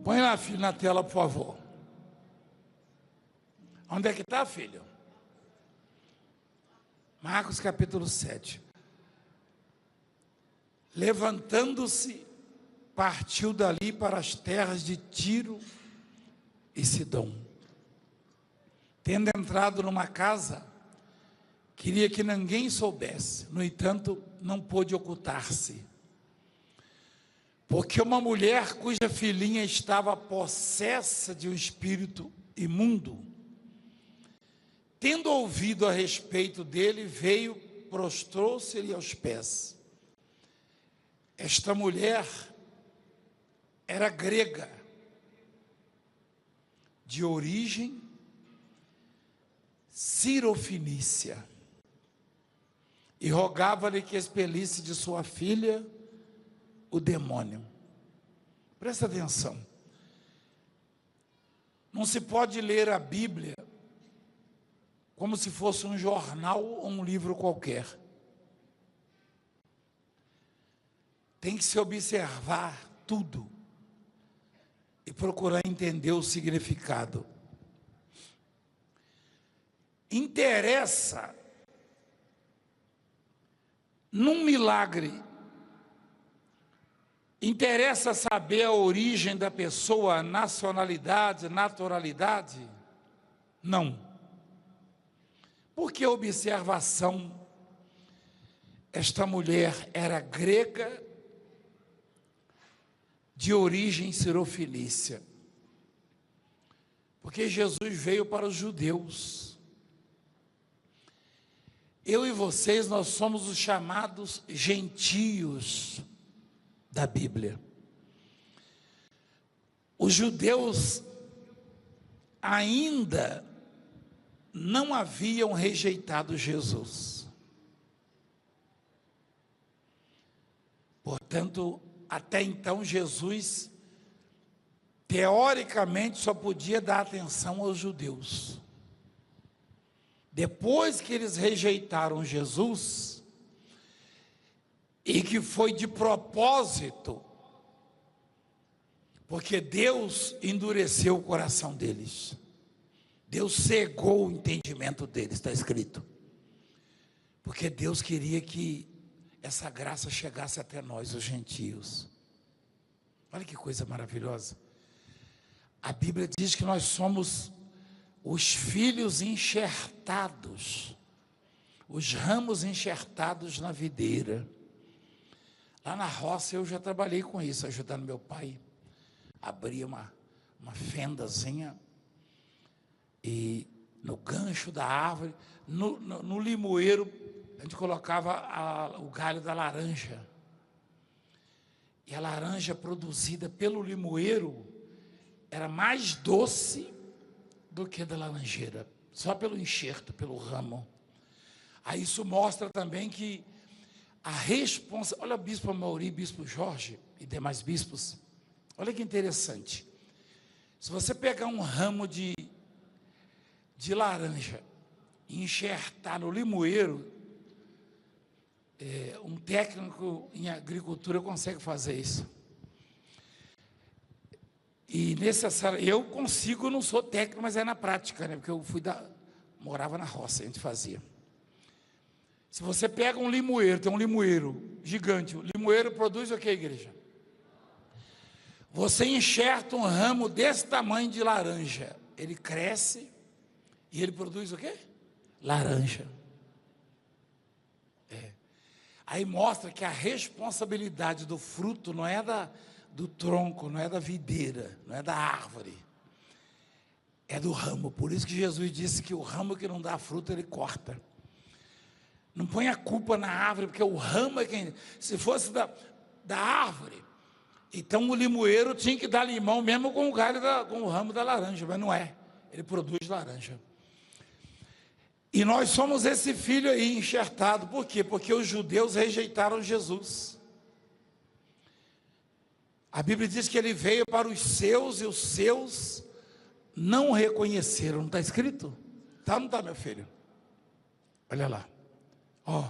Põe lá, filho, na tela, por favor. Onde é que está, filho? Marcos capítulo 7. Levantando-se, partiu dali para as terras de Tiro e Sidom. Tendo entrado numa casa, queria que ninguém soubesse. No entanto, não pôde ocultar-se, porque uma mulher cuja filhinha estava possessa de um espírito imundo, tendo ouvido a respeito dele, veio, prostrou-se-lhe aos pés. Esta mulher era grega, de origem cirofenícia, e rogava-lhe que expelisse de sua filha o demônio. Presta atenção. Não se pode ler a Bíblia como se fosse um jornal ou um livro qualquer. Tem que se observar tudo e procurar entender o significado. Interessa num milagre, interessa saber a origem da pessoa, a nacionalidade, naturalidade? Não. Porque observação, esta mulher era grega, de origem cirofenícia. Porque Jesus veio para os judeus. Eu e vocês, nós somos os chamados gentios da Bíblia. Os judeus ainda não haviam rejeitado Jesus. Portanto, até então Jesus, teoricamente, só podia dar atenção aos judeus. Depois que eles rejeitaram Jesus, e que foi de propósito, porque Deus endureceu o coração deles, Deus cegou o entendimento deles, está escrito, porque Deus queria que essa graça chegasse até nós, os gentios. Olha que coisa maravilhosa. A Bíblia diz que nós somos os filhos enxertados, os ramos enxertados na videira. Lá na roça eu já trabalhei com isso, ajudando meu pai. Abria uma fendazinha e no gancho da árvore, no limoeiro, a gente colocava o galho da laranja. E a laranja produzida pelo limoeiro era mais doce do que da laranjeira, só pelo enxerto, pelo ramo. Aí isso mostra também que a responsabilidade, olha o bispo Amauri, bispo Jorge e demais bispos, olha que interessante. Se você pegar um ramo de laranja e enxertar no limoeiro, um técnico em agricultura consegue fazer isso. E eu consigo, não sou técnico, mas é na prática, né? Porque eu morava na roça, a gente fazia. Se você pega um limoeiro, tem um limoeiro gigante, o limoeiro produz o que, igreja? Você enxerta um ramo desse tamanho de laranja, ele cresce e ele produz o quê? Laranja. Aí mostra que a responsabilidade do fruto não é do tronco, não é da videira, não é da árvore, é do ramo. Por isso que Jesus disse que o ramo que não dá fruto, ele corta. Não põe a culpa na árvore, porque o ramo é quem... Se fosse da árvore, então o limoeiro tinha que dar limão mesmo com o galho, com o ramo da laranja, mas não é. Ele produz laranja. E nós somos esse filho aí enxertado. Por quê? Porque os judeus rejeitaram Jesus. A Bíblia diz que ele veio para os seus e os seus não reconheceram. Não está escrito? Está ou não está, meu filho? Olha lá. Ó,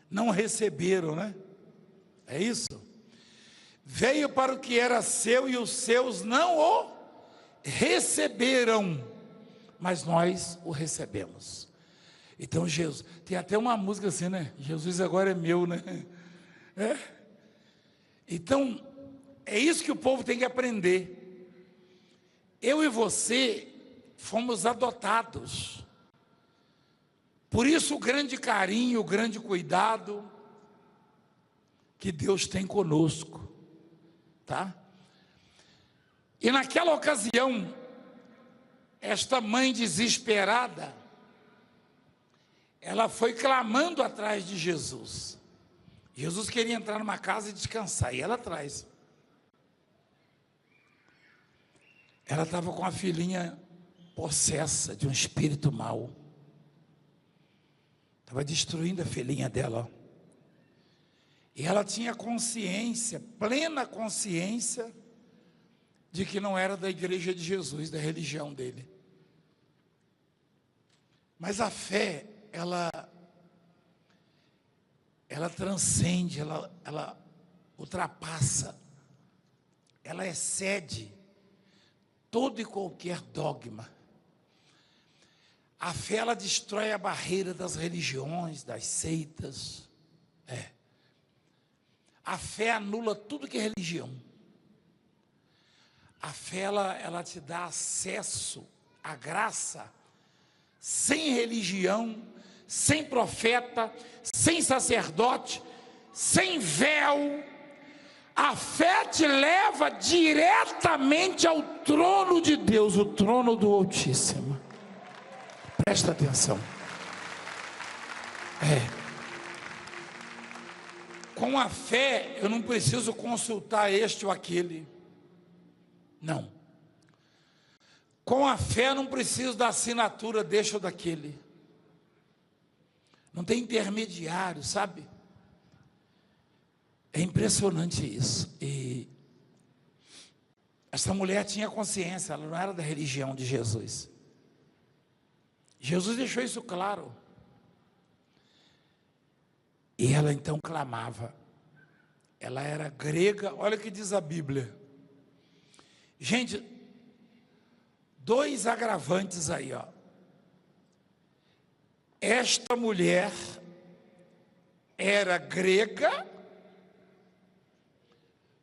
não receberam, né? É isso? Veio para o que era seu e os seus não o receberam, mas nós o recebemos. Então Jesus, tem até uma música assim, né? Jesus agora é meu, né? É. Então, é isso que o povo tem que aprender. Eu e você fomos adotados. Por isso o grande carinho, o grande cuidado que Deus tem conosco, tá? E naquela ocasião, esta mãe desesperada, ela foi clamando atrás de Jesus. Jesus queria entrar numa casa e descansar, e ela atrás. Ela estava com a filhinha possessa de um espírito mau. Estava destruindo a filhinha dela. E ela tinha consciência, plena consciência, de que não era da igreja de Jesus, da religião dele. Mas a fé, ela transcende, ela ultrapassa, ela excede todo e qualquer dogma. A fé, ela destrói a barreira das religiões, das seitas. A fé anula tudo que é religião. A fé, ela te dá acesso à graça, sem religião, sem profeta, sem sacerdote, sem véu. A fé te leva diretamente ao trono de Deus, o trono do Altíssimo. Presta atenção. Com a fé, eu não preciso consultar este ou aquele. Não. Com a fé, eu não preciso da assinatura deste ou daquele. Não tem intermediário, sabe? É impressionante isso. E essa mulher tinha consciência, ela não era da religião de Jesus. Jesus deixou isso claro. E ela então clamava. Ela era grega, olha o que diz a Bíblia. Gente, dois agravantes aí, ó. Esta mulher era grega.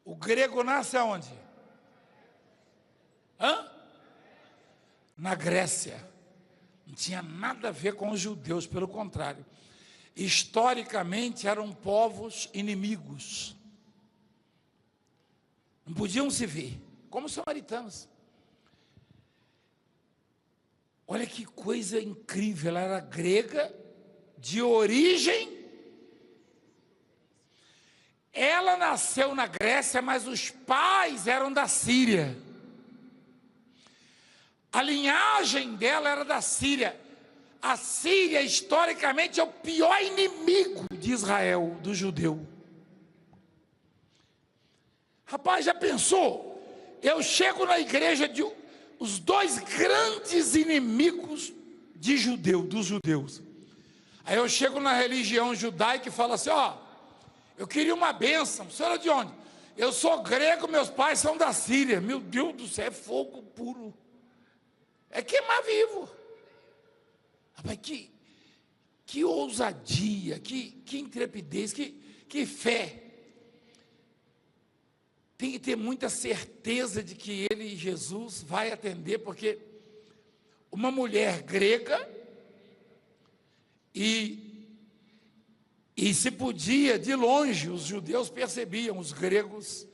O grego nasce aonde? Na Grécia. Não tinha nada a ver com os judeus, pelo contrário. Historicamente eram povos inimigos. Não podiam se ver, como os samaritanos. Olha que coisa incrível, ela era grega, de origem. Ela nasceu na Grécia, mas os pais eram da Síria. A linhagem dela era da Síria. A Síria, historicamente, é o pior inimigo de Israel, do judeu. Rapaz, já pensou? Eu chego na igreja de os dois grandes inimigos dos judeus. Aí eu chego na religião judaica e falo assim, ó, eu queria uma bênção. Senhora é de onde? Eu sou grego, meus pais são da Síria. Meu Deus do céu, é fogo puro. É queimar vivo. Rapaz, que ousadia, que intrepidez, que fé. Tem que ter muita certeza de que ele, Jesus, vai atender, porque uma mulher grega, e se podia, de longe, os judeus percebiam, os gregos,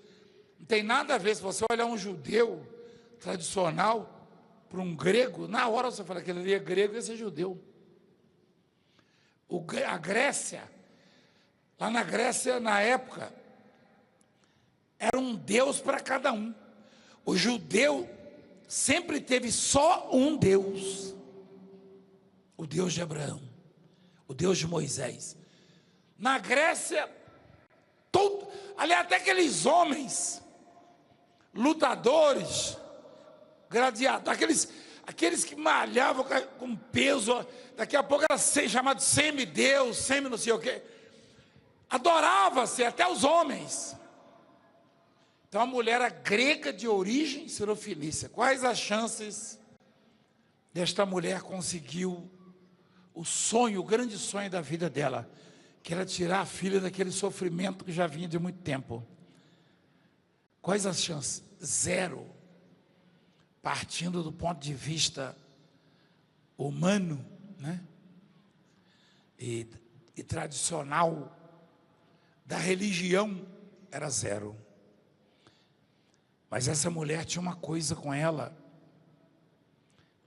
não tem nada a ver, se você olhar um judeu tradicional, para um grego, na hora você fala que ele é grego, esse é judeu. A Grécia, lá na Grécia, na época, era um Deus para cada um. O judeu sempre teve só um Deus, o Deus de Abraão, o Deus de Moisés. Na Grécia, aliás, até aqueles homens, lutadores, gladiadores, aqueles que malhavam com peso, daqui a pouco era chamado semideus, semi não sei o quê, adorava-se até os homens. Então a mulher era grega de origem sirofenícia. Quais as chances desta mulher conseguir o sonho, o grande sonho da vida dela, que era tirar a filha daquele sofrimento que já vinha de muito tempo? Quais as chances? Zero. Partindo do ponto de vista humano, né? E tradicional, da religião, era zero. Mas essa mulher tinha uma coisa com ela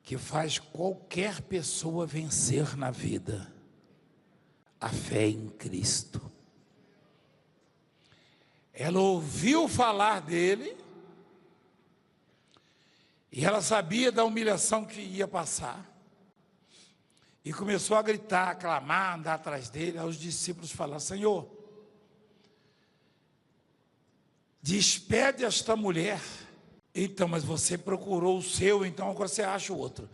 que faz qualquer pessoa vencer na vida: a fé em Cristo. Ela ouviu falar dele e ela sabia da humilhação que ia passar e começou a gritar, a clamar, andar atrás dele. Aí os discípulos falaram: Senhor, despede esta mulher. Então, mas você procurou o seu, então agora você acha o outro.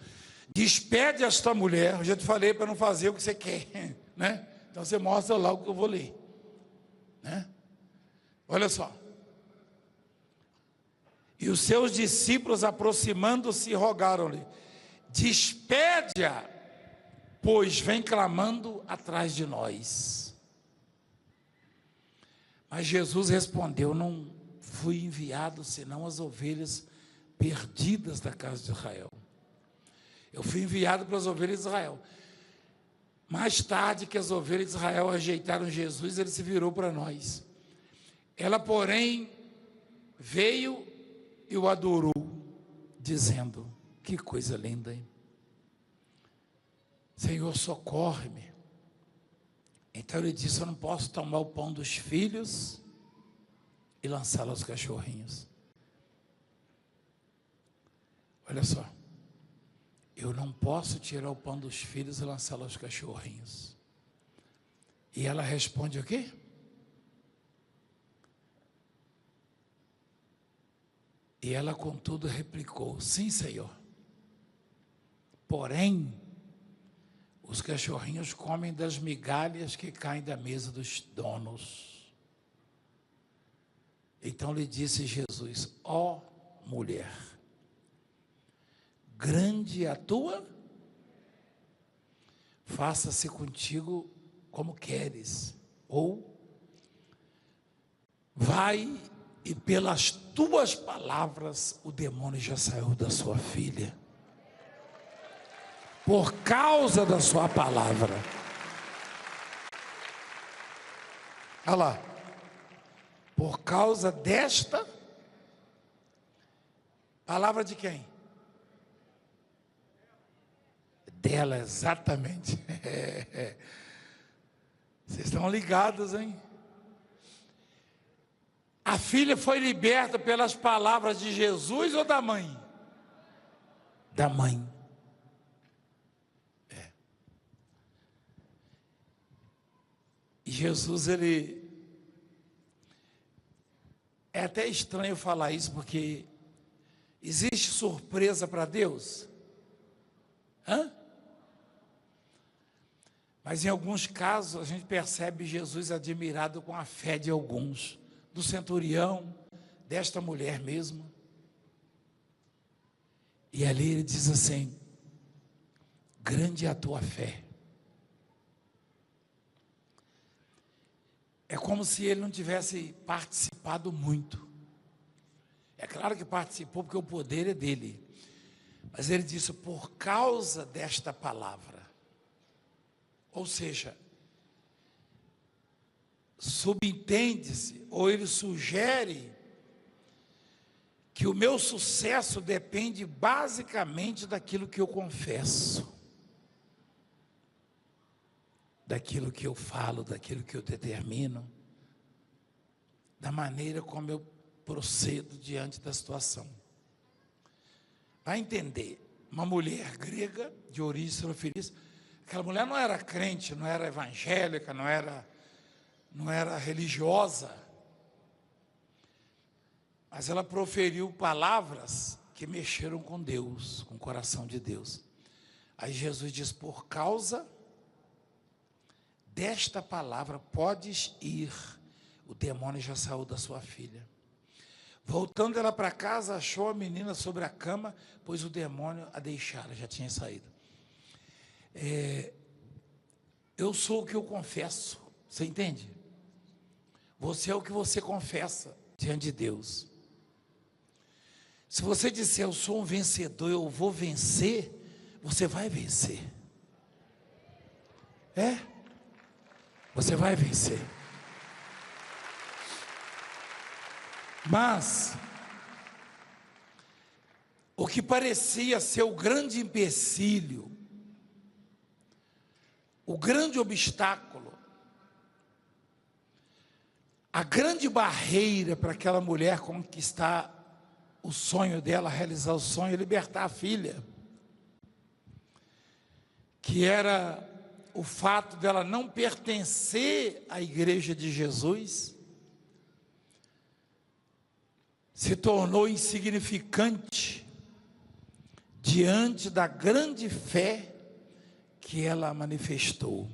Despede esta mulher. Eu já te falei para não fazer o que você quer, né? Então você mostra lá o que eu vou ler, né? Olha só. E os seus discípulos, aproximando-se, rogaram-lhe: despede-a, pois vem clamando atrás de nós. Mas Jesus respondeu: não fui enviado senão as ovelhas perdidas da casa de Israel. Eu fui enviado para as ovelhas de Israel. Mais tarde que as ovelhas de Israel rejeitaram Jesus, ele se virou para nós. Ela, porém, veio e o adorou, dizendo: que coisa linda, hein? Senhor, socorre-me. Então ele disse: eu não posso tomar o pão dos filhos e lançá-lo aos cachorrinhos. Olha só, eu não posso tirar o pão dos filhos e lançá-lo aos cachorrinhos. E ela responde o quê? E ela, contudo, replicou: sim, Senhor. Porém, os cachorrinhos comem das migalhas que caem da mesa dos donos. Então lhe disse Jesus: ó mulher, grande é a tua, faça-se contigo como queres. Ou, vai, e pelas tuas palavras o demônio já saiu da sua filha. Por causa da sua palavra. Olha lá. Por causa desta palavra de quem? Dela, exatamente. Vocês estão ligados, hein? A filha foi liberta pelas palavras de Jesus ou da mãe? Da mãe. E Jesus, ele... É até estranho falar isso, porque existe surpresa para Deus? Mas em alguns casos a gente percebe Jesus admirado com a fé de alguns, do centurião, desta mulher mesmo. E ali ele diz assim: grande é a tua fé. É como se ele não tivesse participado muito. É claro que participou, porque o poder é dele. Mas ele disse: por causa desta palavra. Ou seja, subentende-se, ou ele sugere, que o meu sucesso depende basicamente daquilo que eu confesso, daquilo que eu falo, daquilo que eu determino, da maneira como eu procedo diante da situação. Vai entender, uma mulher grega de origem sirofenícia, aquela mulher não era crente, não era evangélica, não era religiosa, mas ela proferiu palavras que mexeram com Deus, com o coração de Deus. Aí Jesus diz: por causa desta palavra podes ir, o demônio já saiu da sua filha. Voltando ela para casa, achou a menina sobre a cama, pois o demônio a deixara, já tinha saído. Eu sou o que eu confesso, você entende? Você é o que você confessa diante de Deus. Se você disser, eu sou um vencedor, eu vou vencer, você vai vencer. Você vai vencer. Mas o que parecia ser o grande empecilho, o grande obstáculo, a grande barreira para aquela mulher conquistar o sonho dela, realizar o sonho, libertar a filha, que era o fato dela não pertencer à igreja de Jesus, se tornou insignificante diante da grande fé que ela manifestou.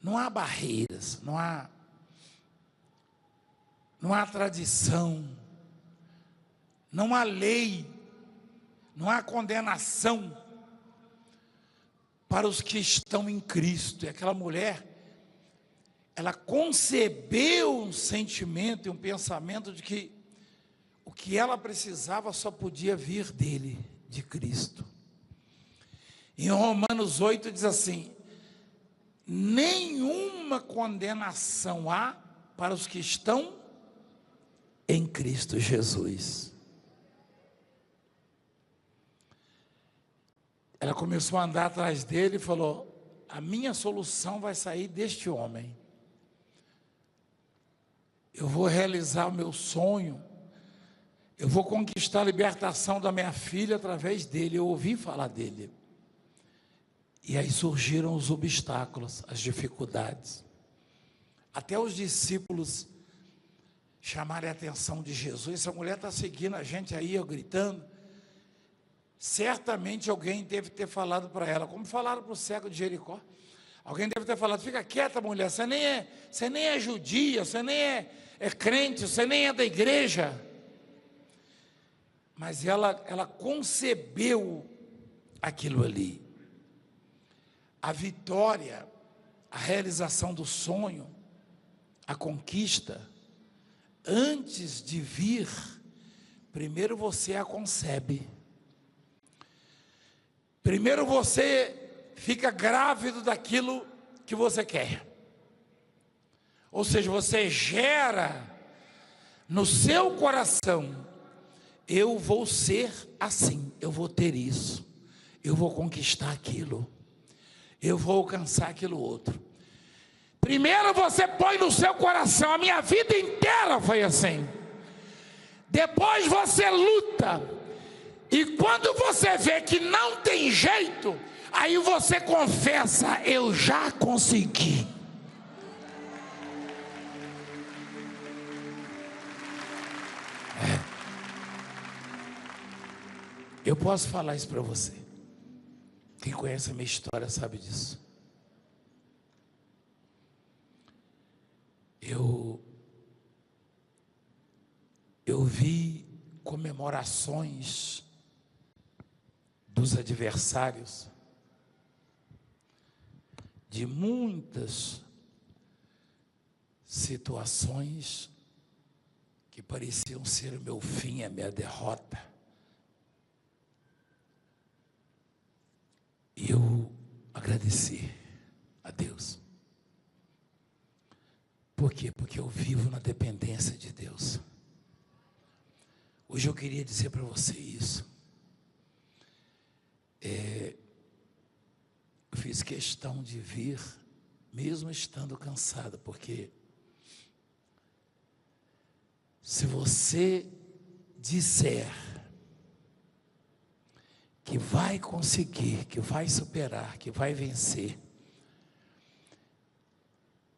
Não há barreiras, não há tradição, não há lei, não há condenação para os que estão em Cristo. E aquela mulher, ela concebeu um sentimento e um pensamento de que o que ela precisava só podia vir dele, de Cristo. Em Romanos 8 diz assim: nenhuma condenação há para os que estão em Cristo Jesus. Ela começou a andar atrás dele e falou: a minha solução vai sair deste homem. Eu vou realizar o meu sonho, eu vou conquistar a libertação da minha filha através dele. Eu ouvi falar dele. E aí surgiram os obstáculos, as dificuldades. Até os discípulos chamarem a atenção de Jesus. Essa mulher está seguindo a gente aí, gritando. Certamente alguém deve ter falado para ela, como falaram para o cego de Jericó. Alguém deve ter falado: fica quieta, mulher, você nem é judia, você nem é crente, você nem é da igreja. Mas ela concebeu aquilo ali. A vitória, a realização do sonho, a conquista, antes de vir, primeiro você a concebe. Primeiro você fica grávido daquilo que você quer. Ou seja, você gera no seu coração: eu vou ser assim, eu vou ter isso, eu vou conquistar aquilo, eu vou alcançar aquilo outro. Primeiro você põe no seu coração, a minha vida inteira foi assim. Depois você luta, e quando você vê que não tem jeito, aí você confessa: eu já consegui. Eu posso falar isso para você. Quem conhece a minha história sabe disso. Eu vi comemorações dos adversários de muitas situações que pareciam ser o meu fim, a minha derrota. E eu agradeci a Deus. Por quê? Porque eu vivo na dependência de Deus. Hoje eu queria dizer para você isso. Eu fiz questão de vir, mesmo estando cansado, porque se você disser que vai conseguir, que vai superar, que vai vencer,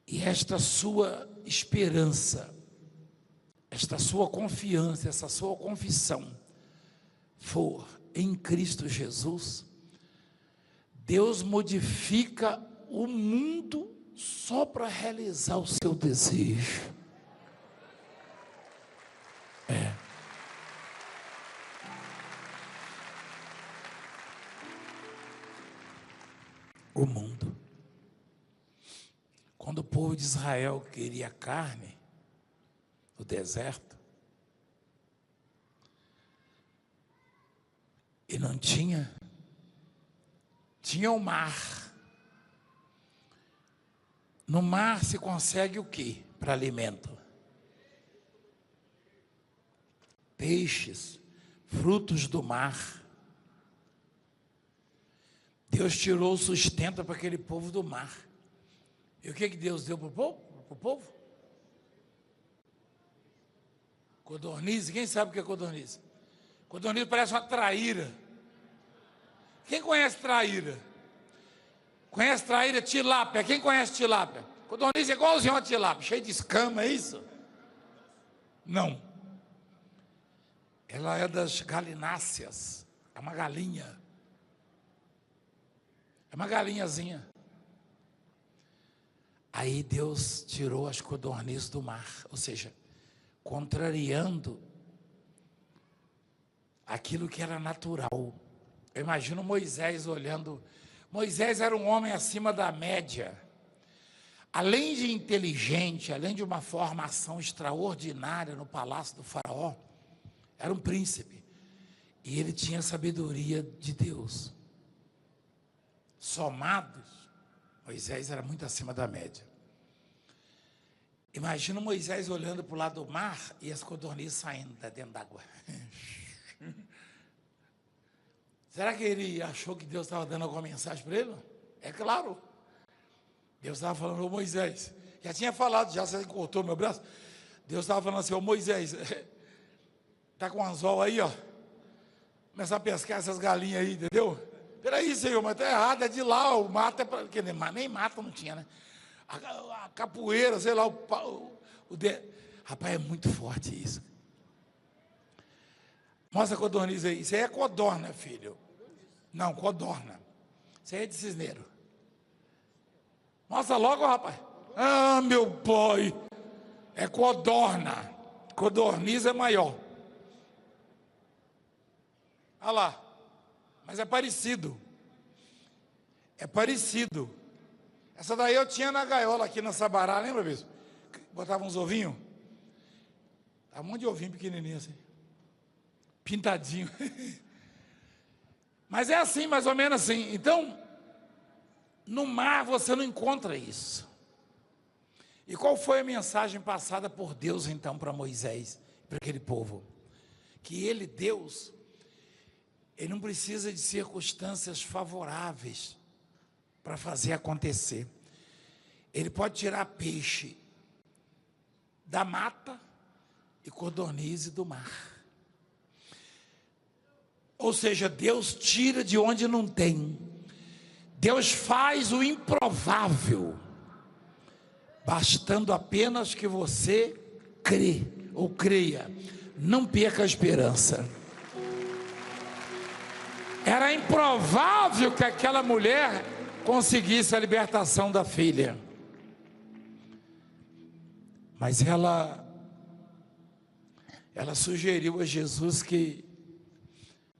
e esta sua esperança, esta sua confiança, essa sua confissão for em Cristo Jesus, Deus modifica o mundo só para realizar o seu desejo. o mundo. Quando o povo de Israel queria carne no deserto, e não tinha o mar. No mar se consegue o quê para alimento? Peixes, frutos do mar. Deus tirou o sustento para aquele povo do mar. E o que Deus deu para o povo? Codorniz. Quem sabe o que é codorniz? Codorniz parece uma traíra. Quem conhece traíra? Conhece traíra? Tilápia. Quem conhece tilápia? Codorniz é igualzinho a tilápia, cheio de escama, é isso? Não. Ela é das galináceas. É uma galinha. É uma galinhazinha. Aí Deus tirou as codornizes do mar, ou seja, contrariando aquilo que era natural. Eu imagino Moisés olhando. Moisés era um homem acima da média. Além de inteligente, além de uma formação extraordinária no palácio do faraó, era um príncipe. E ele tinha sabedoria de Deus. Somados, Moisés era muito acima da média. Imagina Moisés olhando para o lado do mar e as codornizes saindo de dentro d'água. Será que ele achou que Deus estava dando alguma mensagem para ele? É claro. Deus estava falando, ô Moisés, já tinha falado, já você cortou meu braço. Deus estava falando assim, ô Moisés, está com um anzol aí, ó. Começar a pescar essas galinhas aí, entendeu? Peraí, Senhor, mas está errado, é de lá, o mato é para... Nem mato não tinha, né? A capoeira, sei lá, Rapaz, é muito forte isso. Mostra a codorniz aí. Isso aí é codorna, filho. Não, codorna. Isso aí é de cisneiro. Mostra logo, rapaz. Ah, meu pai. É codorna. Codorniz é maior. Olha lá. Mas é parecido. É parecido. Essa daí eu tinha na gaiola aqui na Sabará, lembra, bispo? Botava uns ovinhos. Tá um monte de ovinho pequenininho assim. Pintadinho. Mas é assim, mais ou menos assim. Então, no mar você não encontra isso. E qual foi a mensagem passada por Deus então para Moisés, para aquele povo? Que ele, Deus, ele não precisa de circunstâncias favoráveis para fazer acontecer. Ele pode tirar peixe da mata e codorniz do mar. Ou seja, Deus tira de onde não tem. Deus faz o improvável, bastando apenas que você crê ou creia. Não perca a esperança. Era improvável que aquela mulher conseguisse a libertação da filha. Mas ela sugeriu a Jesus que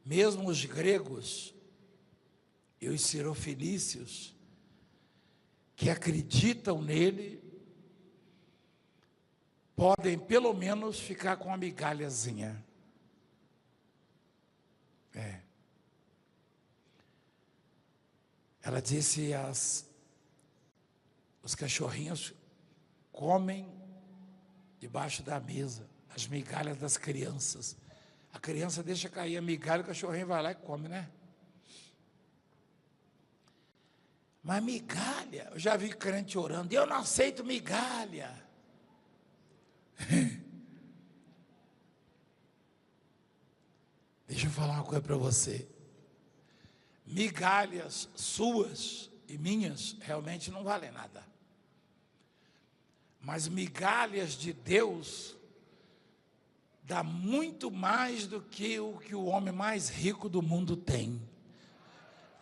mesmo os gregos e os sirofenícios que acreditam nele podem pelo menos ficar com uma migalhazinha. Ela disse: os cachorrinhos comem debaixo da mesa as migalhas das crianças. A criança deixa cair a migalha, o cachorrinho vai lá e come, né? Mas migalha, eu já vi crente orando, eu não aceito migalha. Deixa eu falar uma coisa para você. Migalhas suas e minhas realmente não valem nada. Mas migalhas de Deus dá muito mais do que o homem mais rico do mundo tem.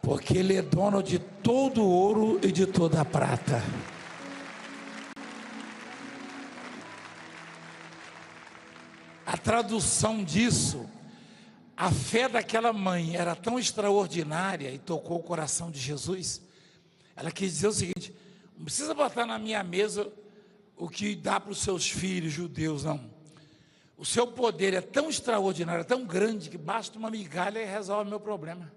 Porque ele é dono de todo o ouro e de toda a prata. A tradução disso, a fé daquela mãe era tão extraordinária e tocou o coração de Jesus. Ela quis dizer o seguinte: não precisa botar na minha mesa o que dá para os seus filhos judeus, não. O seu poder é tão extraordinário, é tão grande, que basta uma migalha e resolve o meu problema.